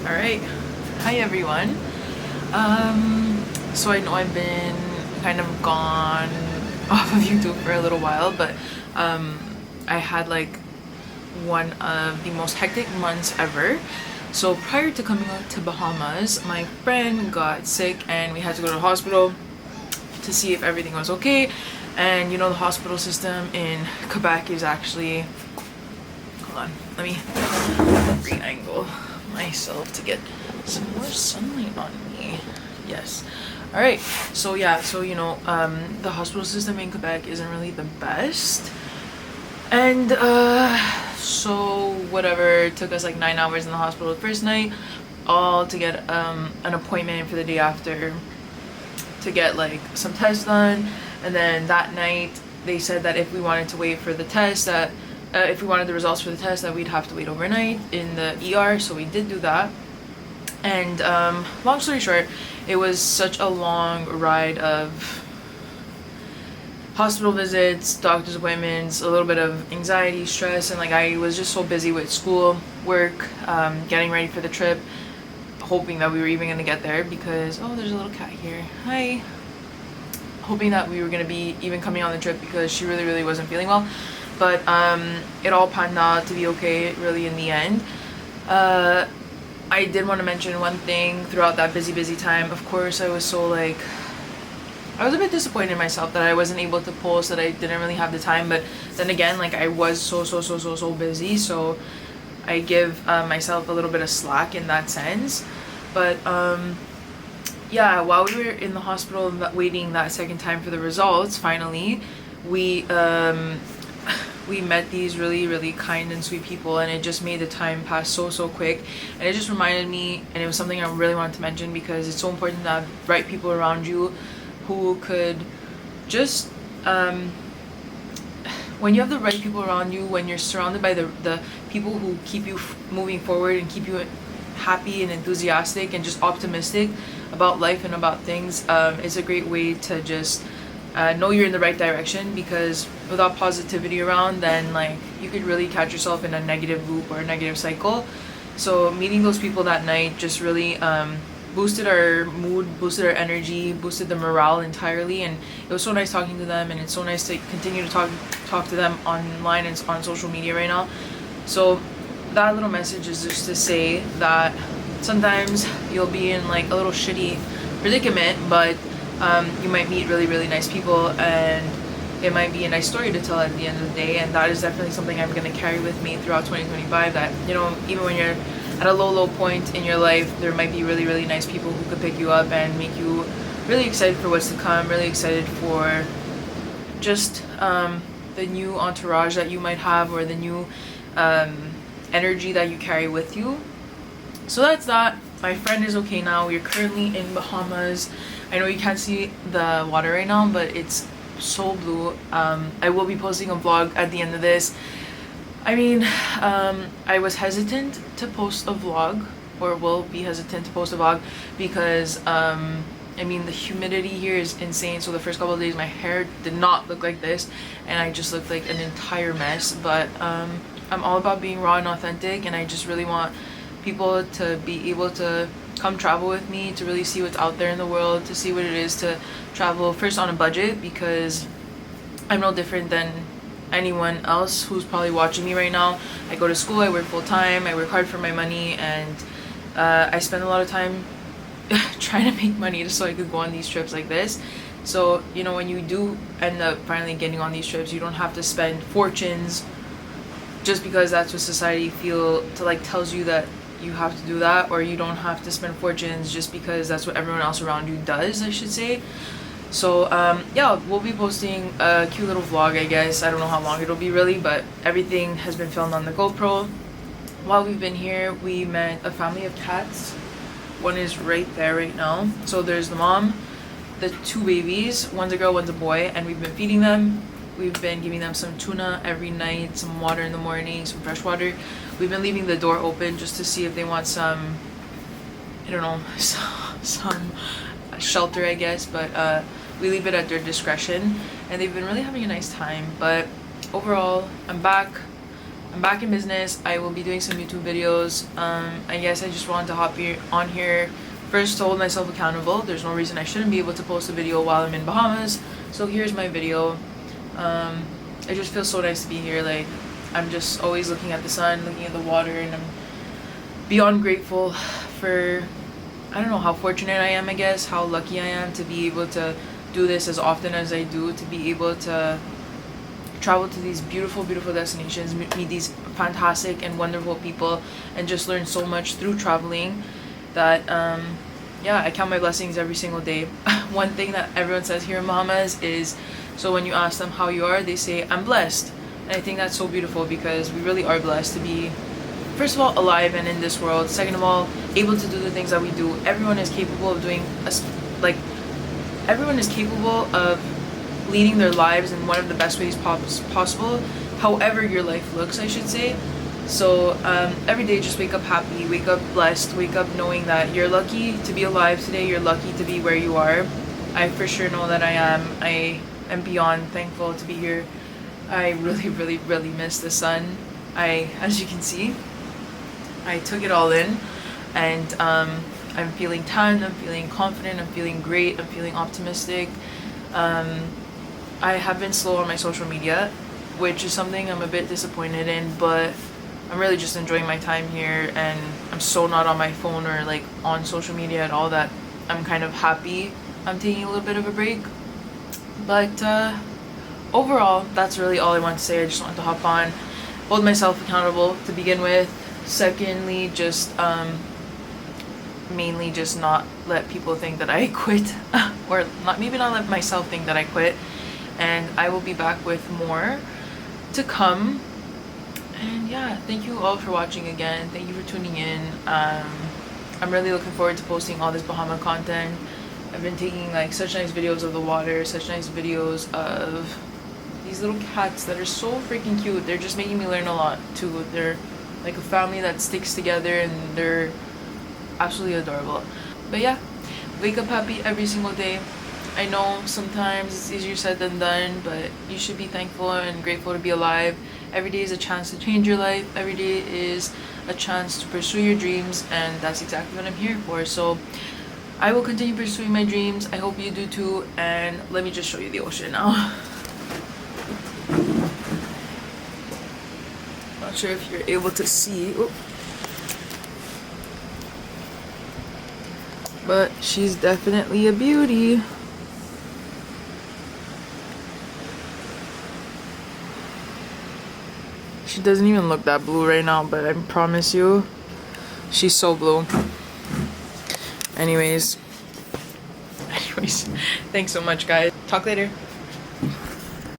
Alright. Hi everyone. So I know I've been kind of gone off of YouTube for a little while, but I had like one of the most hectic months ever. So prior to coming out to Bahamas, my friend got sick and we had to go to the hospital to see if everything was okay. And you know, the hospital system in Quebec is actually, hold on, let me re-angle myself to get some more sunlight on me. Yes. All right. So yeah, so you know, the hospital system in Quebec isn't really the best. And so whatever, it took us like 9 hours in the hospital the first night, all to get an appointment for the day after to get like some tests done. And then that night they said that if we wanted to wait for the test, that if we wanted the results for the test, that we'd have to wait overnight in the ER. So we did do that. And long story short, it was such a long ride of hospital visits, doctor's appointments, a little bit of anxiety, stress, and like I was just so busy with school, work, getting ready for the trip, hoping that we were even gonna get there because, oh, there's a little cat here. Hi. Hoping that we were gonna be even coming on the trip because she really wasn't feeling well. But it all panned out to be okay really in the end. I did want to mention one thing throughout that busy time. Of course, I was so like, I was a bit disappointed in myself that I wasn't able to post, that I didn't really have the time. But then again, like I was so busy, so I give myself a little bit of slack in that sense. But yeah, while we were in the hospital waiting that second time for the results, finally we met these really kind and sweet people, and it just made the time pass so quick. And it just reminded me, and it was something I really wanted to mention because it's so important to have right people around you who could just when you have the right people around you, when you're surrounded by the people who keep you moving forward and keep you happy and enthusiastic and just optimistic about life and about things, it's a great way to just know you're in the right direction. Because without positivity around, then like you could really catch yourself in a negative loop or a negative cycle. So meeting those people that night just really boosted our mood, boosted our energy, boosted the morale entirely. And it was so nice talking to them, and it's so nice to continue to talk to them online and on social media right now. So that little message is just to say that sometimes you'll be in like a little shitty predicament, but you might meet really nice people, and it might be a nice story to tell at the end of the day. And that is definitely something I'm going to carry with me throughout 2025, that, you know, even when you're at a low point in your life, there might be really nice people who could pick you up and make you really excited for what's to come, really excited for just the new entourage that you might have, or the new energy that you carry with you. So that's that. My friend is okay now. We're currently in Bahamas. I know you can't see the water right now, but it's so blue. I will be posting a vlog at the end of this. I mean, I was hesitant to post a vlog, or will be hesitant to post a vlog, because I mean, the humidity here is insane. So the first couple of days my hair did not look like this, and I just looked like an entire mess. But I'm all about being raw and authentic, and I just really want people to be able to come travel with me, to really see what's out there in the world, to see what it is to travel first on a budget, because I'm no different than anyone else who's probably watching me right now. I go to school, I work full time, I work hard for my money, and I spend a lot of time trying to make money just so I could go on these trips like this. So, you know, when you do end up finally getting on these trips, you don't have to spend fortunes just because that's what society tells you that you have to do that, or you don't have to spend fortunes just because that's what everyone else around you does, I should say. So yeah, we'll be posting a cute little vlog, I guess. I don't know how long it'll be really, but everything has been filmed on the GoPro. While we've been here, we met a family of cats. One is right there right now. So there's the mom, the two babies, one's a girl, one's a boy, and we've been feeding them. We've been giving them some tuna every night, some water in the morning, some fresh water. We've been leaving the door open just to see if they want some, I don't know, some shelter, I guess. But we leave it at their discretion, and they've been really having a nice time. But overall, I'm back. I'm back in business. I will be doing some YouTube videos. I guess I just wanted to hop on here first to hold myself accountable. There's no reason I shouldn't be able to post a video while I'm in Bahamas. So here's my video. It just feels so nice to be here. Like, I'm just always looking at the sun, looking at the water, and I'm beyond grateful for, I don't know how fortunate I am, I guess, how lucky I am to be able to do this as often as I do, to be able to travel to these beautiful, beautiful destinations, meet these fantastic and wonderful people, and just learn so much through traveling that, yeah, I count my blessings every single day. One thing that everyone says here in Bahamas is, so when you ask them how you are, they say, I'm blessed. And I think that's so beautiful because we really are blessed to be, first of all, alive and in this world. Second of all, able to do the things that we do. Everyone is capable of doing, everyone is capable of leading their lives in one of the best ways possible, however your life looks, I should say. So every day just wake up happy, wake up blessed, wake up knowing that you're lucky to be alive today, you're lucky to be where you are. I for sure know that I am beyond thankful to be here. I really, really, really miss the sun. As you can see, I took it all in, and I'm feeling tan, I'm feeling confident, I'm feeling great, I'm feeling optimistic. I have been slow on my social media, which is something I'm a bit disappointed in, but I'm really just enjoying my time here, and I'm so not on my phone or like on social media at all that I'm kind of happy I'm taking a little bit of a break. But overall, that's really all I want to say. I just wanted to hop on, hold myself accountable to begin with. Secondly, just mainly just not let people think that I quit, or maybe not let myself think that I quit. And I will be back with more to come. And yeah, thank you all for watching again. Thank you for tuning in. I'm really looking forward to posting all this Bahama content. I've been taking like such nice videos of the water, such nice videos of these little cats that are so freaking cute. They're just making me learn a lot too. They're like a family that sticks together, and they're absolutely adorable. But yeah, wake up happy every single day. I know sometimes it's easier said than done, but you should be thankful and grateful to be alive. Every day is a chance to change your life. Every day is a chance to pursue your dreams, and that's exactly what I'm here for. So I will continue pursuing my dreams. I hope you do too. And let me just show you the ocean now. Not sure if you're able to see. Oh. But she's definitely a beauty. She doesn't even look that blue right now, but I promise you, she's so blue. Anyways, thanks so much, guys. Talk later.